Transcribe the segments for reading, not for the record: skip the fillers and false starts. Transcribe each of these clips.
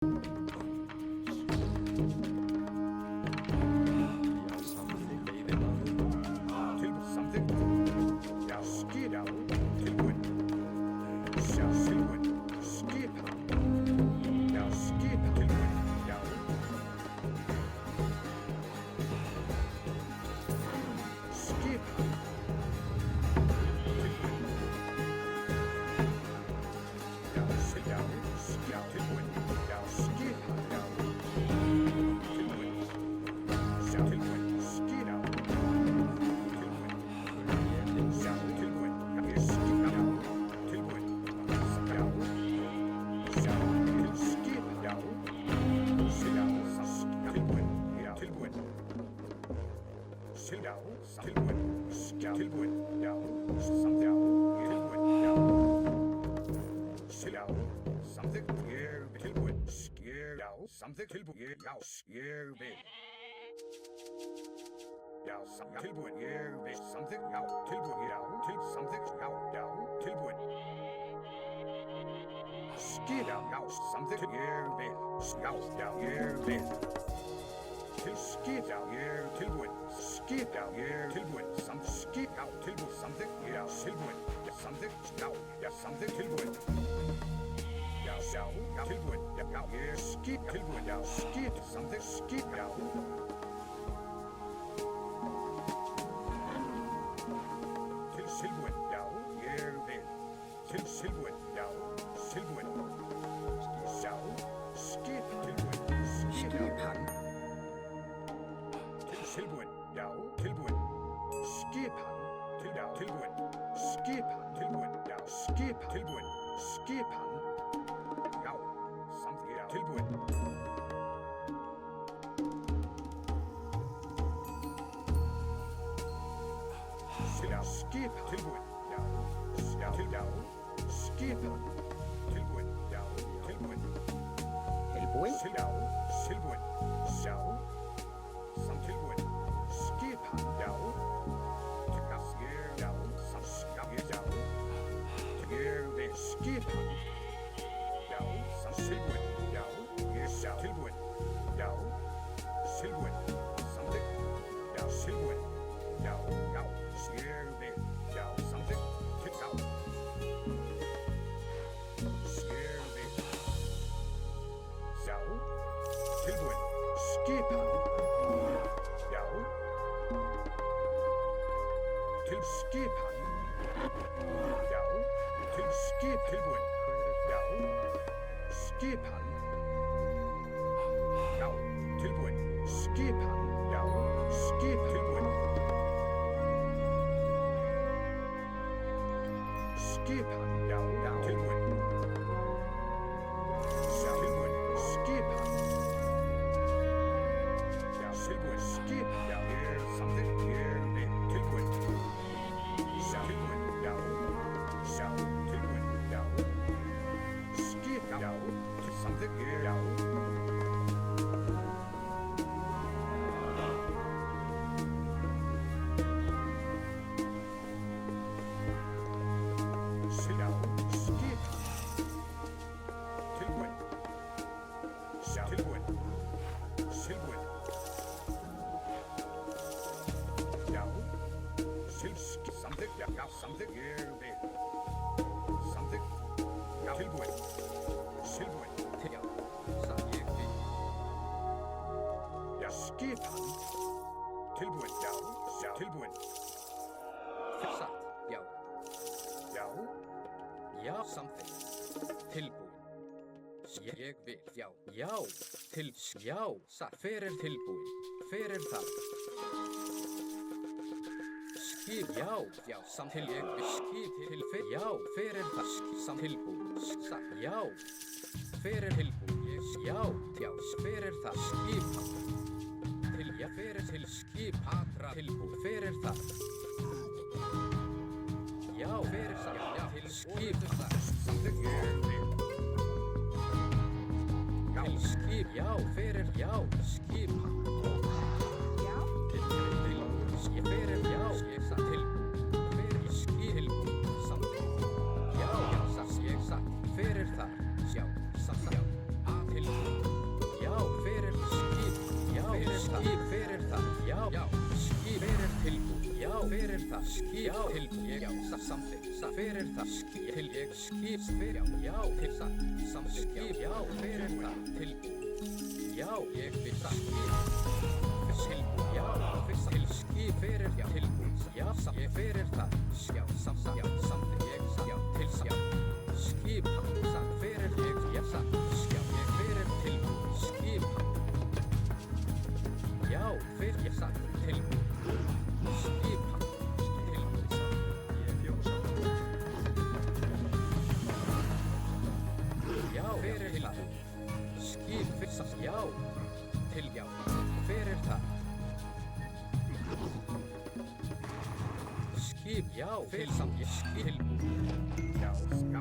Something tilbud, ja, skjerve. Ja, tilbud, ja, something, ja, tilbud, ja, til something, ja, tilbud. Skid, ja, something, ja, til skid, ja, tilbud. Skid, ja, tilbud, som skid, ja, tilbud, something, ja, tilbud. Something, ja, something, tilbud. Ja, tilbud, ja, skid, tilbud, ja, skid, something, skid, ja. Til tilbud, ja, vel. Til tilbud, ja, tilbud. Ja, skid, tilbud, skid, ja. Til tilbud, ja, tilbud. Skid, til, ja, tilbud. Skid, tilbud, ja, skid, tilbud. Skid, tilbud. Ja, skib, tilbud. Ja, tilbud. Skib, tilbud. Ja, tilbud. Tilbud? Ja, tilbud. Ja, som tilbud. Skib, ja. Til gas, ja, som skab, ja. Til det skib. Ja, som tilbud. Ja, tilbud. Ja, tilbud. Something. Ja, tilbud. Ja, skjerve. Ja, something. Til ja. Skjerve. Ja, tilbud. Skib. Ja. Til skib. Ja, til skib tilbud. Ja, skib. Ja, tilbud. Skib. Ja, skib tilbud. Skib. Ja, tilbud. Ja, tilbud. Skib. Ja, tilbud. Skib. Ja, something. Tilbud. Ja, tilbud. Ja, tilbud. Ja. Skib. Ja, til something. Ja. Something here, something. Ja, tilbud. Tilbud. Ja, som jeg vil. Ja, skib. Tilbud. Ja, tilbud. Fortsat. Ja. Ja. Ja, something. Tilbud. Jeg vil. Ja. Ja. Til. Ja. Satt. Ferir tilbud. Ferir það. Skip, já, samt til ég skip til fer, já, fyrir það, samt tilbúð, satt, já, fyrir tilbúð, já, fyrir það, skipa, til, já, fyrir til skip, atra tilbúð, fyrir það, já, fyrir það, já, til skipa, Samt til skip, já, fyrir, já, skipa, ég fyrir, já, ég satt tilbúð, fyrir skip tilbúð, samt, já, satt, ég satt, fyrir það, já, satt, já, að tilbúð. já, skip fyrir tilbúið, já, fyrir það, skip, já, tilbúið, já, samþykkt, fyrir það, skip, til ég, skip, fyrir, já, til það, samþykkt, já, fyrir það, tilbúið, já, ég vil það, skip, tilbúið, já, til skip, fyrir, já, tilbúið, já, ég fyrir það, já, samþykkt, já, samþykkt, ég, já, til það, já, skip, fyrir, ég, já, samþykkt, já, ég fyrir tilbúið, skip, já, fyrir, ég, samþykkt, tilbúið, skip, tilbúið, ég fjósa, já, fyrir það, skip, fixast, já, til, já, fyrir það, skip, já, fyrir samt, ég, skip, tilbúið, Já, ská.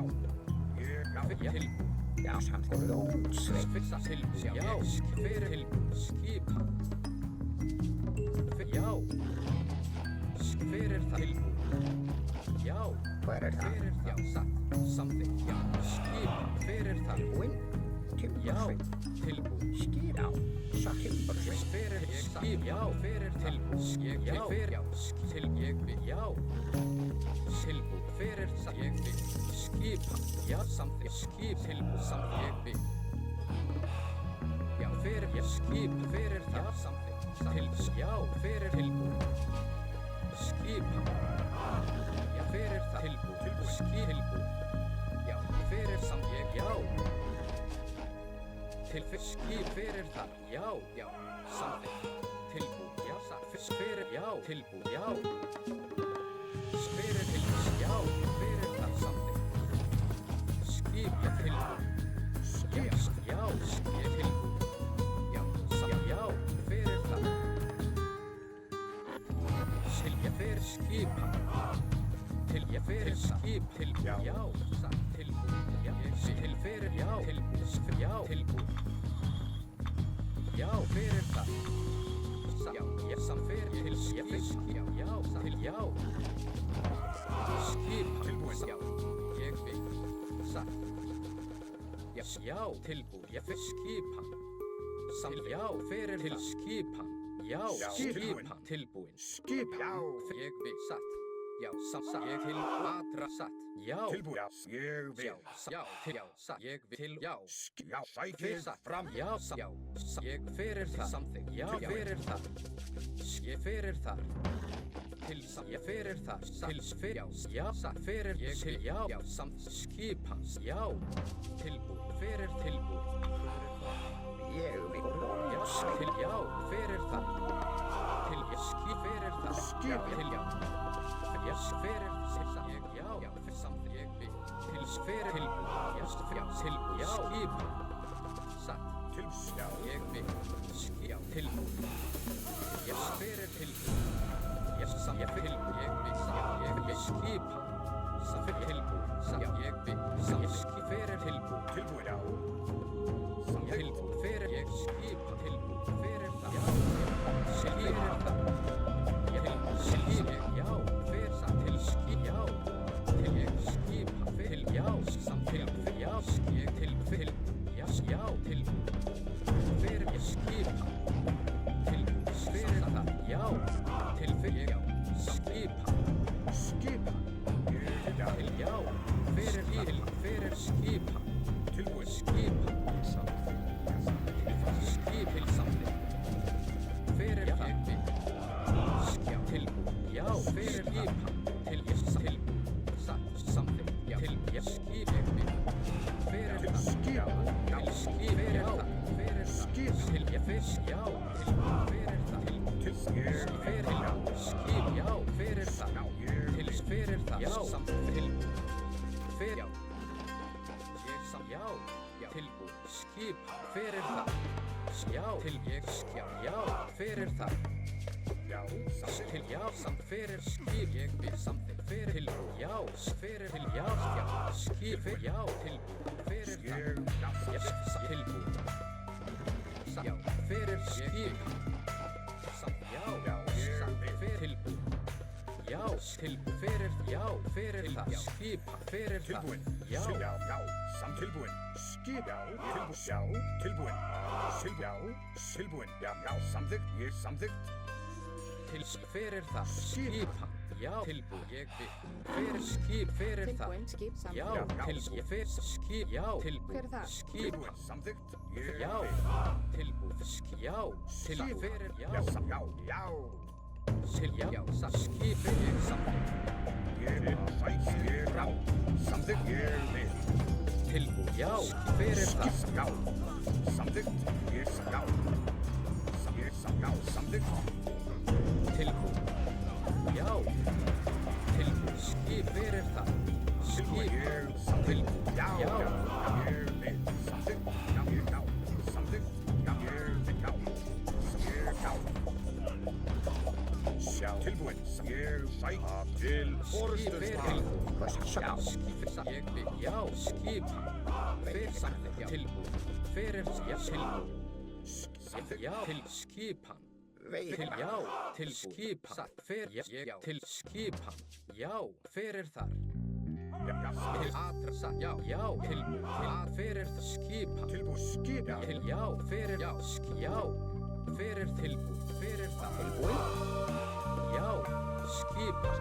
Ég, já, tilbúið, Já, samt lótsveit. fixast, tilbúið, já, fyrir tilbúið, skip, já, fyrir það, tilbúið, já, Hver er það? fyrir, já, satt, samþykkt, já, skip, fyrir það, Tilbúinn. já, Timbursveit. tilbúið, Skýr á. Satt timbursveit. fyrir, ég, skip, já, fyrir tilbúið, ég, já, fyrir, já, til, ég, já, tilbúið, fyrir, satt, ég, skip, já, samþykkt, skip, tilbúið, samt, ég, já, fyrir, ég, skip, fyrir, já, samþykkt, til, já, fyrir, tilbúið, skip, já, fyrir, það, tilbúið, skip, tilbúið, já, fyrir, samt, ég, já, til, skip, fyrir, það, já, já, samþykkt, tilbúið, já, satt, fyrir, já, tilbúið, já, fyrir, tilbúið, já, fyrir, það, samþykkt, skip, já, tilbúið, skip. já, skip, tilbúið, já, samt, já, fyrir, það, til, já, fyrir, skip, til, já, fyrir, skip, tilbúið, Já. já, satt, tilbúið, já, til, fyrir, já, tilbúið, já, tilbúið, já, fyrir, það, já, ég, samt, fyrir, til, já, fyrir, skip, já, satt, til, já, skip, Tilbúið. já, ég vil, satt, já, já, tilbúið, ég fyrir, skipa, samt, já, fyrir, til, skipa, já, Já, skipa, tilbúin. tilbúin, Skip. Já. ég vil, satt, já, samt, ég til, atra, satt, já, Tilbúið. Já, ég vil. já, já, til, já, satt, ég vil, já, Já, fyrir, sækið satt, fram. já, já, ég fyrir það, samþykkt, já, Tilbúin. fyrir það, ég fyrir það, til, ég fyrir það, til, fyrir, já, satt, fyrir, ég til, já, samt, skipa, já, tilbúið, fyrir, tilbúið, Ég vil já, lótsveit. til, já, fyrir það, til, ég skip, fyrir það, Skip. til, já, ég fyrir, satt, ég, já, fyrir, samt, ég vil, til, fyrir, tilbúið, já, tilbúið, já, skipa, satt, Til. Já. ég vil, já, tilbúið, ég fyrir, tilbúið, ég samt, ég fyrir, ég vil, ég skipa, samt, fyrir, tilbúið, samt, ég vil, samt, ég fyrir, tilbúið, Tilbúið. Já. tilbúið, fyrir, ég skipa, tilbúið, fyrir það, já, fyrir það, ég til, skip, já, fyrir það, til, skip, já, til, ég skipa, fyrir, já, samt, til, já, ég til, fyrir, já, já, tilbúið, fyrir, ég skipa, tilbúið, fyrir það, já, til, fyrir, já, skipa, Skip. Já. til, já, fyrir, fyrir, skipa, Tilbúið. skipa, skip til samþykkt, fyrir það, já, tilbúið, já, fyrir skipa, til, ég, tilbúið, samþykkt, já, til, ég, skip, fyrir Til. það, Skip. til, skip, fyrir það, fyrir það, Skip. til, ég, fisk, já, tilbúið, fyrir það, til, Til. Ég fyrir, já, skip, já, fyrir það, Já, ég til, fyrir það, já, samþykkt, tilbúið, fyrir, já, ég, samt, já, tilbúið, skip, fyrir það, já, til, ég, já, fyrir það, Já. Samþykkt. til, já, samt, fyrir, skip, ég, vil, samþykkt, fyrir, tilbúið, já, fyrir, til, já, skip, fyrir, já, tilbúið, fyrir það, Ég. Já. ég, tilbúið, já, fyrir, skip, samt, já, samt, fyrir, tilbúið, já, tilbúið, fyrir, já, fyrir það, skip, fyrir það, Tilbúin. já, Já. Já. Samt tilbúin. Skip. Já. Tilbúin. Já. Tilbúin. Já. Tilbúin. Já. Samþykkt. Ég samþykkt. til fyrir það skipan. Já, tilbúin, ég vil. Fyrir skip, fyrir það. Tilbúin, skip, Já, samþykkt. til ég fyrir skip. Já, Hver er tilbúin, það? skipan. Samþykkt. Ég Já, vil. tilbúin, já, til fyrir, já, Já, já. til já, skipin, ég samþykkt. Ég vil. Ég já. Samþykkt. Ég vil. Tilbúin, já, fyrir það. Já. Samþykkt. Ég já. Ég já. Samþykkt. Tilbúin, já, tilbúin, skip fyrir það. Skip, Ég samþykkt. tilbúin, Já. já, Ég vil. Samþykkt. Já. Ég já. Samþykkt. Já. Ég vil. Já. Ég já. Sjá. Tilbúin. Ég sæta til skip forustu fyrir stað. tilbúin. Sjá. Skip, ég vil, já, skip, fyrir samþykkt, já, tilbúin, fyrir, já, tilbúin, Samþykkt. já, til skipan. Til Veila. já, til skipan. Fyrir, já, til skipan. Já, fyrir þar. Já. Til adressa, já, já, tilbúin, til að fyrir það skipan. Tilbúin. Skip. Já. Til já, fyrir, já, já, fyrir tilbúin, fyrir það. Tilbúin. Já, skipan.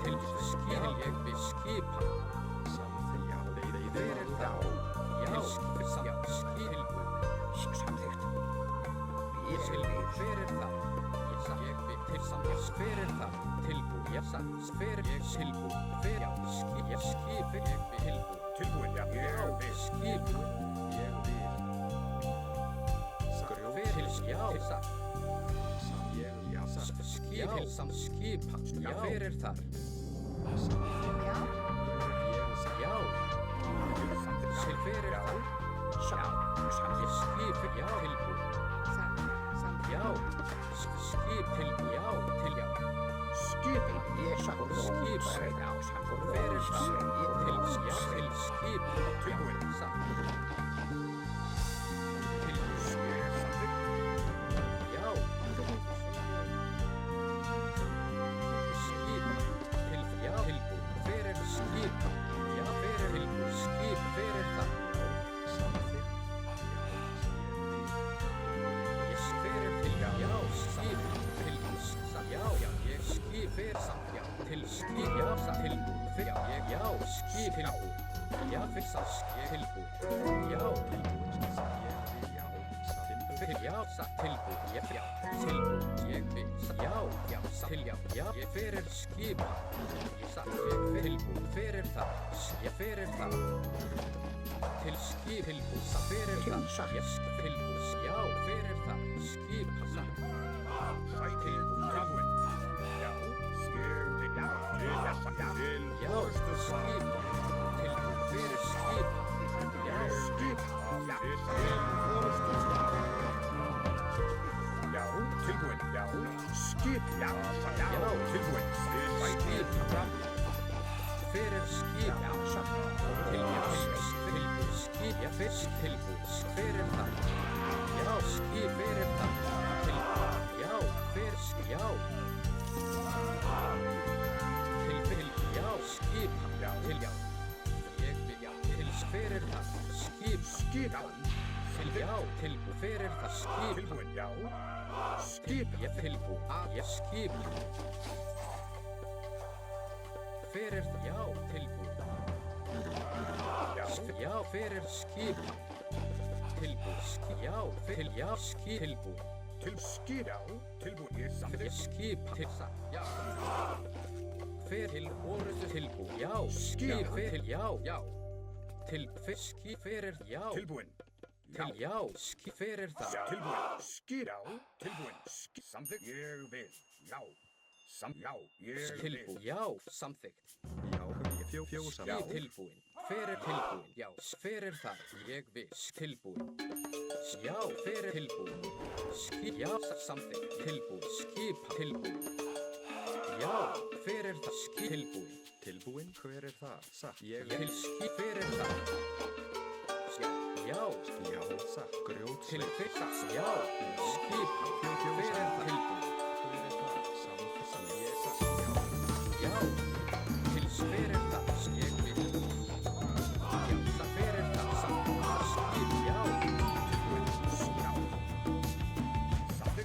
Til skil, ég við skipan. Fyrir það. Já, skil, já, skilbúin. Samþykkt. Ég Til vil. fyrir það. Ég við til samfélags fyrir það. Tilbúin, ég sanns fyrir ég tilbúin. Fyrir, já, skip, ég skip, ég við tilbúin. Tilbúin. Já. Já, Ég vil. skipun. Fyrir, já, til satt. Skip, til sam skipan. Já, fyrir þar. Já, Já, Samþykkt. til fyrir það. Sjá. Ég Samþykkt. skip, já, tilbúin. samþykkt. Já, skip til, já, til já. Skip. Ég sá. Skip. Já. Samþykkt. Fyrir Sjá. skip, til, Ég já, til skip. Tilbúin. Já, satt. Til, Samþykkt. já. Skip, til, já, tilbúin. Fyrir skip. Já, fyrir tilbúin. Skip, fyrir það. Ég fyrir til, já, skip, til, já, já, ég skip fyrir samt, já, til skip, já, samt, tilbúin, fyrir, já, skip, tilbúin, já, fyrir samt, ég tilbúin, já, fyrir, já, samt, tilbúin, já, tilbúin, ég fyrir, já, til, já, ég fyrir skip, ég samt, ég tilbúin, fyrir það, ég fyrir það, til skip, tilbúin, samt, fyrir það, ég tilbúin, já, fyrir það, skip, samt, Tilbúin. Já. Skip. Já. Til. já, skip, tilbúin, fyrir skip, já, Skip. Já. Til forustu stað. Já. Tilbúin. Já. Skip. Já. Já. Tilbúin. skip, fyrir skip, Já. Samþykkt. tilbúin, skip, já, fyrir tilbúin, fyrir það, já, skip, fyrir það, tilbúin, já, fyrir skip, já, til, já, skip, Já. til, já, ég vil, já, til, fyrir það, skip, Skip. til, já, tilbúin, fyrir það, skip, Tilbúin. Já. Skip. ég tilbúin, ég skip, fyrir það, já, tilbúin, Já. já, fyrir skip, tilbúin, já, fyrir, já, skip, tilbúin, Til skip. Já. Tilbúin. Ég ég samþykkt. skip, til það, já, fyrir til orustu tilbúin, já, skip, fyrir, já, til skip, fyrir, já, Tilbúin. til, já, skip, fyrir það, Tilbúin. Skip. Já. Tilbúin. Skip. Samþykkt. Ég vil. Já. Já. Ég vil. tilbúin, já, samþykkt, Fjósa. skip, tilbúin, fyrir tilbúin, já, fyrir það, ég viss, tilbúin, já, fyrir tilbúin, skip, já, samþykkt, tilbúin, skipa, tilbúin, já, fyrir það, skip, tilbúin, Tilbúin, hver er það? Satt. Ég til skip, fyrir það, já, Já, satt. Grjót. til fyrir það, já, skipa, fyrir það, tilbúin, Hver er það? Samþykkt. Ég satt. já, til fyrir það, ég viss, já, það fyrir það, skip, já, Tilbúin. Já. Samþykkt.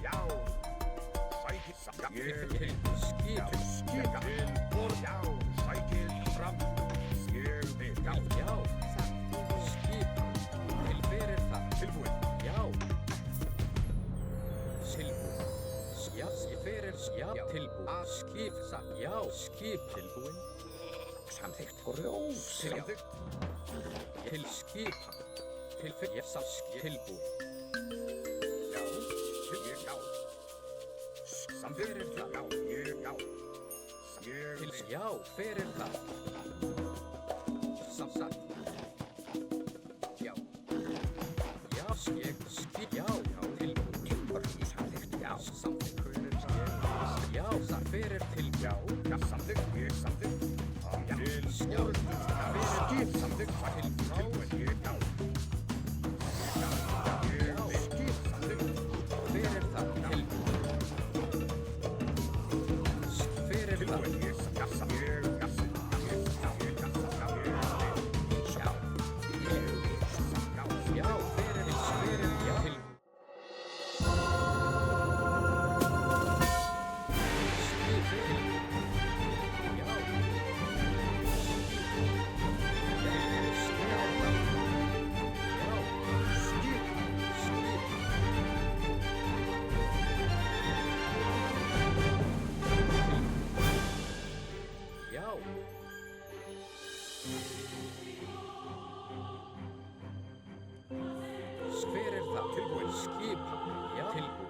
Já. Sækið samt. Ég Tilbúið. Skip. Já, skip til borð. Já, sækið fram. Ég vil. Já, Já. Samt í við. Skip. Til fyrir það. tilbúin. Já. Tilbúið. Já. Fyrir. Já. Tilbúið. Skip. Já. Skip. Tilbúin. Samþykkt. Grjót. Samþykkt. Til skipa. Til fyrir. Tilbúið. Já, já. Samþykkt. Já, ég, já. Ég Til vil. já. Fyrir það. Samsagt. Já. Já. Skip. Já. Já. Tilbúið. Timur. Samþykkt. Já. Samþykkt. Hver er það? Já. Fyrir. Til. Já, já, samþykkt. Ég samþykkt. Já, til Já. borð. Skip samþykkt. Tilbúin. Ég, já. Ég vil. Skip samþykkt. Fyrir það. Tilbúið. Fyrir það. Tilbúin. Ég, já, ég, já, Já. Ég vil. Já. Fyrir. Já. Til. Skip. Já. Já. Fyrir það. Tilbúin. Skip. Já. Tilbúin.